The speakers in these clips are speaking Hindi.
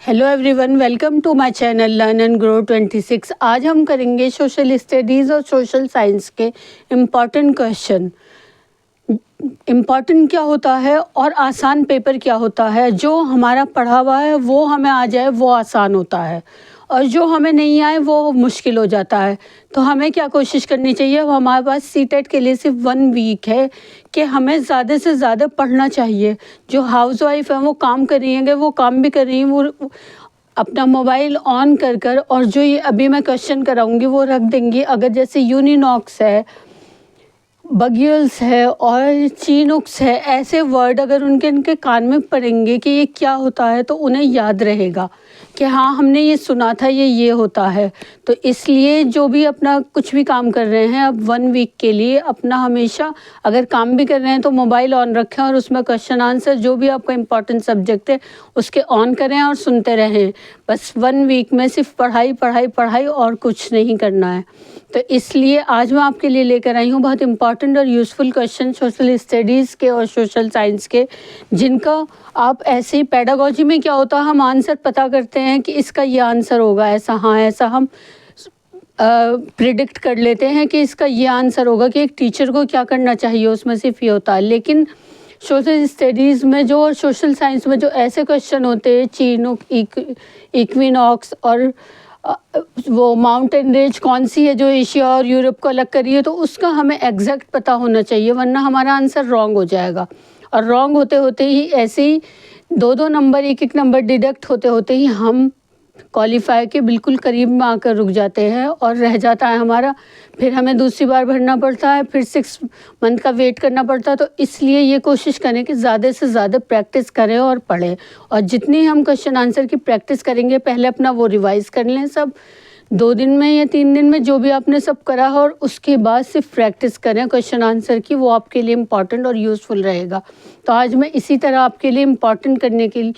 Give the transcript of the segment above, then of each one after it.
Hello everyone, welcome to my channel learn and grow 26। आज हम करेंगे सोशल स्टडीज़ और सोशल साइंस के इम्पॉर्टेंट क्वेश्चन। इम्पॉर्टेंट क्या होता है और आसान पेपर क्या होता है। जो हमारा पढ़ा हुआ है वो हमें आ जाए वो आसान होता है, और जो हमें नहीं आए वो मुश्किल हो जाता है। तो हमें क्या कोशिश करनी चाहिए, हमारे पास सीटेट के लिए सिर्फ 1 वीक है कि हमें ज़्यादा से ज़्यादा पढ़ना चाहिए। जो हाउस वाइफ है वो काम कर रही हैं, वो काम भी कर रही हैं, वो अपना मोबाइल ऑन कर कर और जो ये अभी मैं क्वेश्चन कराऊंगी वो रख देंगी। अगर जैसे यूनिनॉक्स है, बग्यूल्स है और चीनुक्स है, ऐसे वर्ड अगर उनके कान में पड़ेंगे कि ये क्या होता है तो उन्हें याद रहेगा कि हाँ हमने ये सुना था, ये होता है। तो इसलिए जो भी अपना कुछ भी काम कर रहे हैं अब 1 वीक के लिए अपना हमेशा अगर काम भी कर रहे हैं तो मोबाइल ऑन रखें और उसमें क्वेश्चन आंसर जो भी आपका इम्पोर्टेंट सब्जेक्ट है उसके ऑन करें और सुनते रहें। बस 1 वीक में सिर्फ पढ़ाई पढ़ाई पढ़ाई और कुछ नहीं करना है। तो इसलिए आज मैं आपके लिए लेकर आई हूँ बहुत इंपॉर्टेंट और यूज़फुल क्वेश्चन सोशल स्टडीज़ के और सोशल साइंस के, जिनका आप ऐसे ही पेडागोजी में क्या होता है हम आंसर पता करते हैं कि इसका ये आंसर होगा, ऐसा हाँ ऐसा हम प्रिडिक्ट कर लेते हैं कि इसका ये आंसर होगा कि एक टीचर को क्या करना चाहिए, उसमें सिर्फ ये होता है। लेकिन सोशल स्टडीज़ में जो और सोशल साइंस में जो ऐसे क्वेश्चन होते हैं, चीनुक, इक्विनॉक्स और वो माउंटेन रेंज कौन सी है जो एशिया और यूरोप को अलग कर रही है, तो उसका हमें एग्जैक्ट पता होना चाहिए, वरना हमारा आंसर रॉन्ग हो जाएगा। और रॉन्ग होते होते ही ऐसे ही 2-2 नंबर, 1-1 नंबर डिडक्ट होते होते ही हम क्वालिफाई के बिल्कुल करीब में आकर रुक जाते हैं और रह जाता है हमारा। फिर हमें दूसरी बार भरना पड़ता है, फिर 6 मंथ का वेट करना पड़ता है। तो इसलिए ये कोशिश करें कि ज़्यादा से ज़्यादा प्रैक्टिस करें और पढ़ें, और जितनी हम क्वेश्चन आंसर की प्रैक्टिस करेंगे पहले अपना वो रिवाइज़ कर लें सब 2 दिन में या 3 दिन में जो भी आपने सब करा हो, और उसके बाद सिर्फ प्रैक्टिस करें क्वेश्चन आंसर की, वो आपके लिए इम्पॉर्टेंट और यूज़फुल रहेगा। तो आज मैं इसी तरह आपके लिए इम्पॉर्टेंट करने के लिए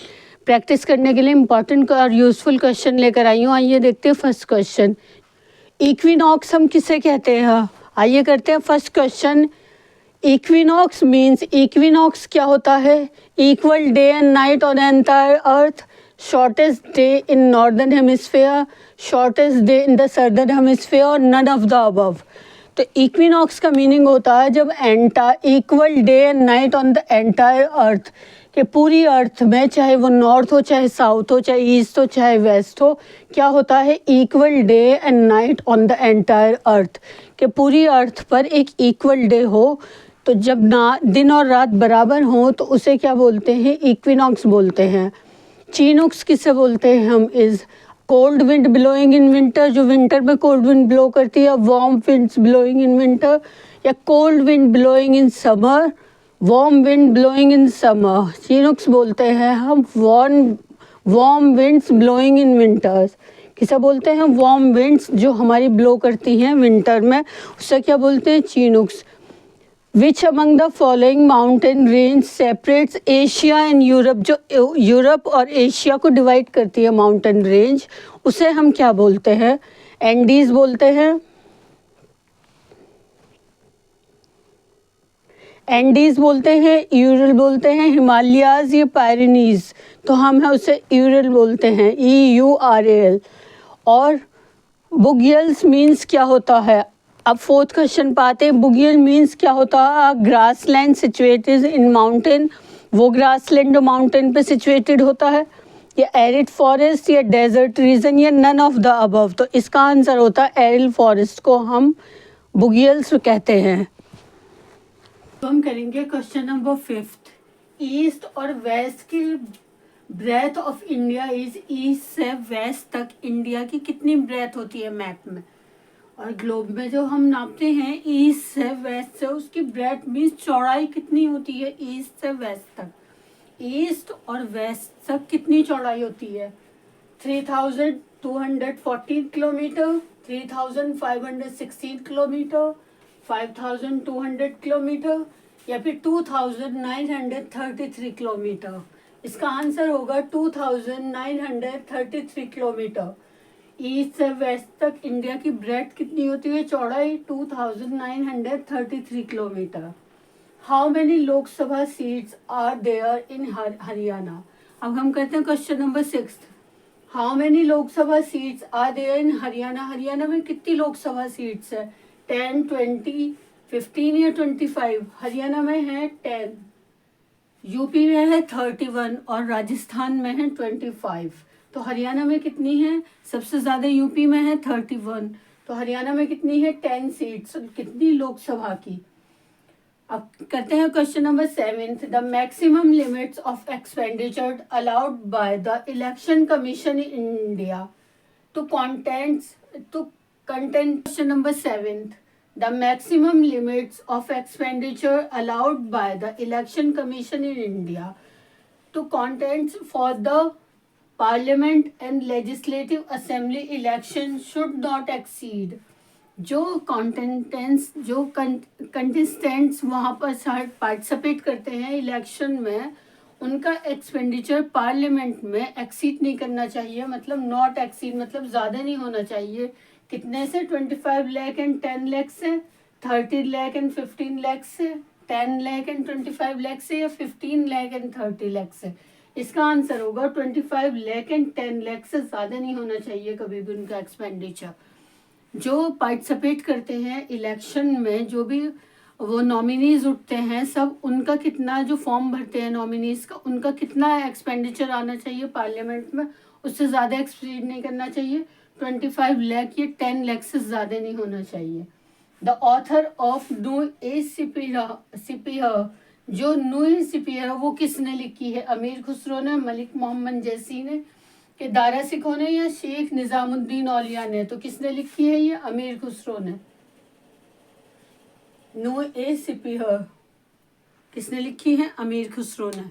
प्रैक्टिस करने के लिए इम्पॉर्टेंट और यूज़फुल क्वेश्चन लेकर आई हूँ। आइए देखते हैं फर्स्ट क्वेश्चन। इक्विनॉक्स हम किसे कहते हैं? आइए करते हैं first question. Equinox means, equinox क्या होता है? Equal day and night on entire earth, shortest day in northern hemisphere, shortest day in the southern hemisphere और नन ऑफ द अबव। तो इक्विनॉक्स का मीनिंग होता है जब equal day and night on the entire earth, कि पूरी अर्थ में चाहे वो नॉर्थ हो, चाहे साउथ हो, चाहे ईस्ट हो, चाहे वेस्ट हो, क्या होता है? Equal day and night on the entire earth, कि पूरी अर्थ पर एक इक्वल डे हो। तो जब ना दिन और रात बराबर हो तो उसे क्या बोलते हैं? इक्विनॉक्स बोलते हैं। चीनुक्स किसे बोलते हैं हम? Is cold wind blowing in winter, जो विंटर में कोल्ड विंड ब्लो करती है, warm winds blowing in winter, या cold wind blowing in summer, warm wind blowing in summer. Chinooks बोलते हैं हम warm winds blowing in winters. किसे बोलते हैं? वार्म विंड्स जो हमारी ब्लो करती हैं विंटर में, उससे क्या बोलते हैं? Chinooks. Which among the following mountain range separates Asia and Europe, जो यूरोप और एशिया को डिवाइड करती है माउंटेन रेंज, उसे हम क्या बोलते हैं? एंडीज बोलते हैं, एंडीज बोलते हैं, यूरल बोलते हैं, हिमालयाज या पायरेनीज, तो हम है उसे यूरल बोलते हैं, EURAL। और बुगियल्स मीन्स क्या होता है? अब फोर्थ क्वेश्चन पाते हैं। बुगियल मीन्स क्या होता है? Grass land situated in mountain, वो ग्रास लैंड जो माउंटेन पे सिचुएटेड होता है, या एरिड फॉरेस्ट, या डेजर्ट रीजन, या नन ऑफ द अबव। तो इसका आंसर होता है एरिड फॉरेस्ट को हम बुगियल्स कहते हैं। तो हम करेंगे क्वेश्चन नंबर 5। ईस्ट और वेस्ट की breadth of India is, east से वेस्ट तक इंडिया की कितनी ब्रेथ होती है मैप में और ग्लोब में जो हम नापते हैं ईस्ट से वेस्ट से, उसकी ब्रेथ मीन्स चौड़ाई कितनी होती है ईस्ट से वेस्ट तक? ईस्ट और वेस्ट तक कितनी चौड़ाई होती है? 3214 किलोमीटर, 3516 किलोमीटर, 5200 किलोमीटर, या फिर 2933 किलोमीटर। इसका आंसर होगा 2933 किलोमीटर। ईस्ट से वेस्ट तक इंडिया की ब्रेथ कितनी होती है? चौड़ाई 2933 kilometre. How many Lok Sabha seats are there in Haryana? अब हम करते हैं question number 6। How many Lok Sabha seats are there in Haryana? Haryana में कितनी लोकसभा सीट्स है? 10, 20, 15 या 25? हरियाणा में है 10, यूपी में है 31 और राजस्थान में है 25। तो हरियाणा में कितनी है? सबसे ज्यादा यूपी में है 31, तो हरियाणा में कितनी है? 10 सीट्स। कितनी लोकसभा की? अब करते हैं question number 7। The maximum limits of expenditure allowed by the election commission in India to content question number 7। The maximum limits of expenditure allowed by the Election Commission in India to contents for the Parliament and Legislative Assembly election should not exceed। जो कंटेस्टेंट्स वहाँ पर पार्टिसिपेट करते हैं इलेक्शन में, उनका एक्सपेंडिचर पार्लियामेंट में एक्सीड नहीं करना चाहिए। मतलब नॉट एक्सीड मतलब ज़्यादा नहीं होना चाहिए। कितने से? 25 लाख एंड 10 लाख से, 30 लाख एंड 15 लाख से, 10 लाख एंड 25 लाख से, या 15 लाख एंड 30 लाख से? इसका आंसर होगा 25 लाख एंड 10 लाख से ज़्यादा नहीं होना चाहिए कभी भी उनका एक्सपेंडिचर। जो पार्टिसिपेट करते हैं इलेक्शन में, जो भी वो नॉमिनीज उठते हैं सब, उनका कितना, जो फॉर्म भरते हैं नॉमिनीज का, उनका कितना एक्सपेंडिचर आना चाहिए पार्लियामेंट में, उससे ज़्यादा एक्सपीड नहीं करना चाहिए। 25 लाख या 10 लाख से ज़्यादा नहीं होना चाहिए। द ऑथर ऑफ नो ए सिपिया, जो नो सिपिया वो किसने लिखी है? अमीर खुसरो ने, मलिक मोहम्मद जैसी ने, कि दारा सिखों ने, या शेख निजामुद्दीन औलिया ने? तो किसने लिखी है ये? अमीर खुसरो ने। नो ए सिपिया किसने लिखी है? अमीर खुसरो ने।